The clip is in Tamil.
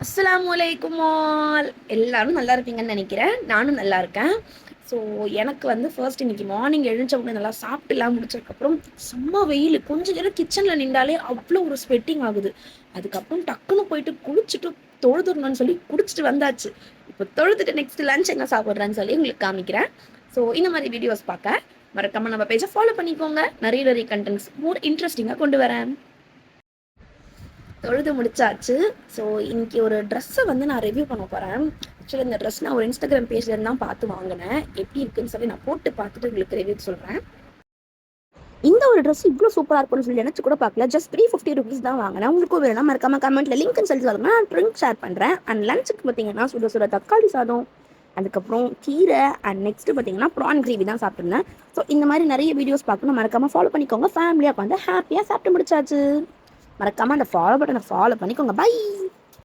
அஸ்ஸலாமு அலைக்கும் ஆல். எல்லாரும் நல்லா இருப்பீங்கன்னு நினைக்கிறேன். நானும் நல்லா இருக்கேன். ஸோ எனக்கு வந்து ஃபர்ஸ்ட் இன்னைக்கு மார்னிங் எழுந்த உடனே நல்லா சாப்பிட்டுலாம் முடிச்சதுக்கப்புறம் செம்ம வெயில். கொஞ்ச நேரம் கிச்சனில் நின்றாலே அவ்வளோ ஒரு ஸ்வெட்டிங் ஆகுது. அதுக்கப்புறம் டக்குன்னு போயிட்டு குளிச்சுட்டு தொழுதுடணும்னு சொல்லி குடிச்சிட்டு வந்தாச்சு. இப்போ தொழுதுட்டு நெக்ஸ்ட் லஞ்ச் என்ன சாப்பிட்றேன்னு சொல்லி உங்களுக்கு காமிக்கிறேன். ஸோ இந்த மாதிரி வீடியோஸ் பார்க்க மறக்காம நம்ம பேஜை ஃபாலோ பண்ணிக்கோங்க. நிறைய கண்டென்ட்ஸ் மோர் இன்ட்ரெஸ்டிங்காக கொண்டு வரேன். தொழுது முடிச்சாச்சு. ஸோ இன்னைக்கு ஒரு ட்ரெஸ்ஸை வந்து நான் ரிவ்யூ பண்ண போகிறேன். ஆக்சுவலி இந்த ட்ரெஸ் நான் ஒரு இன்ஸ்டாகிராம் பேஜ்லேருந்து தான் பார்த்து வாங்கினேன். எப்படி இருக்குன்னு சொல்லி நான் போட்டு பார்த்துட்டு உங்களுக்கு ரிவ்யூ சொல்கிறேன். இந்த ஒரு ட்ரெஸ் இவ்வளோ சூப்பராக இருக்கும்னு சொல்லி நினச்சி கூட பார்க்கல. ஜஸ்ட் 350 ருபீஸ் தான் வாங்கினேன். உங்களுக்கும் வேணும் மறக்காம கமெண்ட்டில் லிங்க்னு சொல்லி சொல்லுங்க. நான் ட்ரிங்க் ஷேர் பண்ணுறேன். அண்ட் லஞ்சுக்கு பார்த்தீங்கன்னா சுட சுட தக்காளி சாதம், அதுக்கப்புறம் கீரை, அண்ட் நெக்ஸ்ட்டு பார்த்தீங்கன்னா ப்ரான் கிரேவி தான் சாப்பிட்ருந்தேன். ஸோ இந்த மாதிரி நிறைய வீடியோஸ் பார்க்கணும் மறக்காமல் ஃபாலோ பண்ணிக்கோங்க. ஃபேமிலியாக உட்காந்து ஹாப்பியாக சாப்பிட்டு முடிச்சாச்சு. மறக்காமல் அந்த ஃபாலோ பட்டனை ஃபாலோ பண்ணிக்கோங்க. பை.